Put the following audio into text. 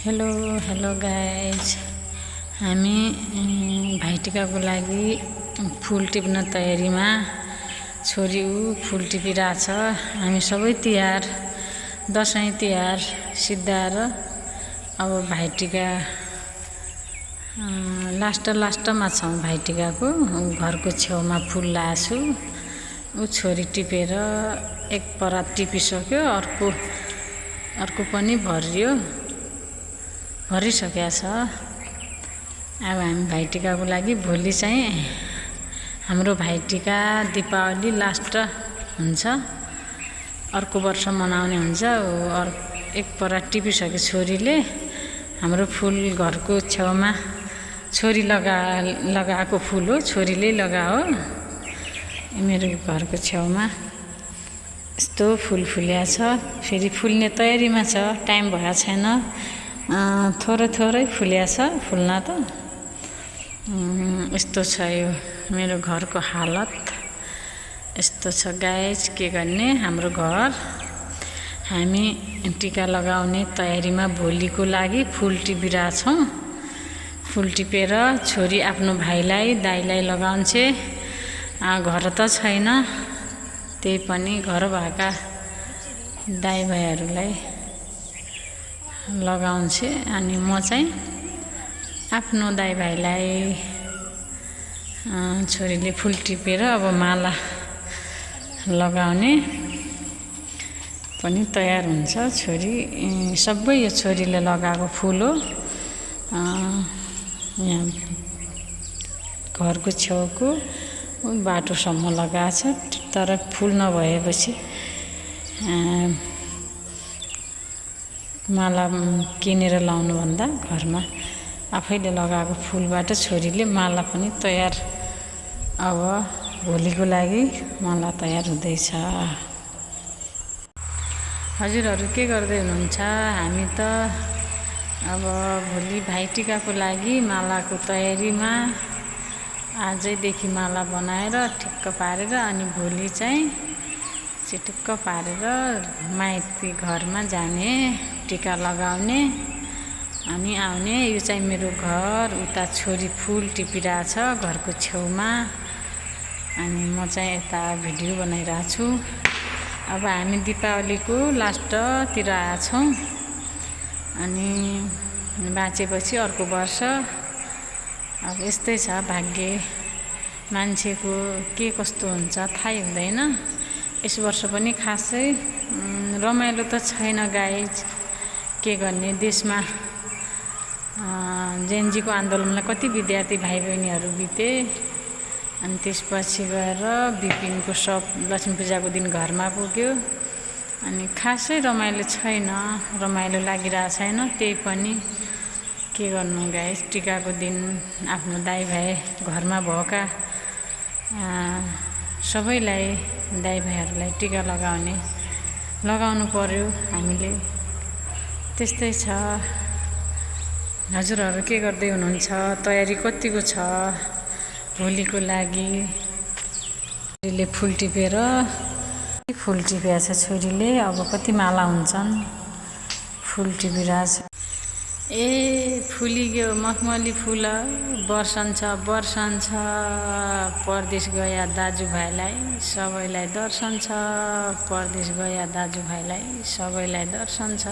Hello hello guys, हामी भाइटिकाको लागि फुल टिप्न तयारीमा। छोरी फुल टिपिरहेछ। हामी सबै तिहार दसैँ तिहार सिद्धाएर अब भाइटिका लास्टमा छौँ। भाइटिकाको घरको छेउमा फुल लाछु। ऊ छोरी टिपेर एक परात टिपिसक्यो, अर्को पनि भरिसकेको छ। अब हामी भाइटिकाको लागि भोलि चाहिँ हाम्रो भाइटिका दीपावली लास्ट हुन्छ। अर्को वर्ष मनाउने हुन्छ। एक परात टिपिसक्यो छोरीले। हाम्रो फुल घरको छेउमा छोरी लगाएको फुल हो, छोरीले लगाओ। मेरो घरको छेउमा यस्तो फुल फुल्या छ। फेरि फुल्ने तयारीमा छ, टाइम भएको छैन। थोरै फुल्या छ, फुल्न त। यस्तो छ यो मेरो घरको हालत। यस्तो छ गाइज, के गर्ने। हाम्रो घर हामी टिका लगाउने तयारीमा भोलिको लागि फुल टिपिरहेछौँ। फुल टिपेर छोरी आफ्नो भाइलाई दाइलाई लगाउँछ। घर त छैन, त्यही पनि घर भएका दाइ भाइहरूलाई लगाउँछ। अनि म चाहिँ आफ्नो दाइ भाइलाई छोरीले फुल टिपेर अब माला लगाउने पनि तयार हुन्छ। छोरी सबै यो छोरीले लगाएको फुल हो। यहाँ घरको छेउको बाटोसम्म लगाएको छ। तर फुल नभएपछि माला किनेर लाउनुभन्दा घरमा आफैले लगाएको फुलबाट छोरीले माला पनि तयार। अब भोलिको लागि माला तयार हुँदैछ। हजुरहरू के गर्दै हुनुहुन्छ? हामी त अब भोलि भाइटिकाको लागि मालाको तयारीमा। आजैदेखि माला बनाएर ठिक्क पारेर अनि भोलि चाहिँ चिटुक्क पारेर माइती घरमा जाने, टिका लगाउने अनि आउने। यो चाहिँ मेरो घर। उता छोरी फुल टिपिरहेछ घरको छेउमा। अनि म चाहिँ यता भिडियो बनाइरहेको छु। अब हामी दीपावलीको लास्टतिर आएछौँ। अनि बाँचेपछि अर्को वर्ष। अब यस्तै छ भाग्य। मान्छेको के कस्तो हुन्छ थाहै हुँदैन। यस वर्ष पनि खासै रमाइलो त छैन गाइज। के गर्ने, देशमा जेएनजीको आन्दोलनलाई कति विद्यार्थी भाइ बहिनीहरू बिते। अनि त्यसपछि गएर बिपिनको सब लक्ष्मी पूजाको दिन घरमा पुग्यो। अनि खासै रमाइलो छैन, रमाइलो लागिरहेको छैन। त्यही पनि के गर्नु गाइज। टिकाको दिन आफ्नो दाइ भाइ घरमा भएका सबैलाई दाइ भाइहरूलाई टिका लगाउनु पर्यो हामीले। त्यस्तै छ। हजुरहरू के गर्दै हुनुहुन्छ? तयारी कतिको छ भोलिको लागि? छोरीले फुल टिपेको छ छोरीले। अब कति माला हुन्छन्? फुल टिपिरहेछ। फुलिगयो मखमली फुल वर्षन छ परदेश गया दाजुभाइलाई सबैलाई दर्शन छ। परदेश गया दाजुभाइलाई सबैलाई दर्शन छ।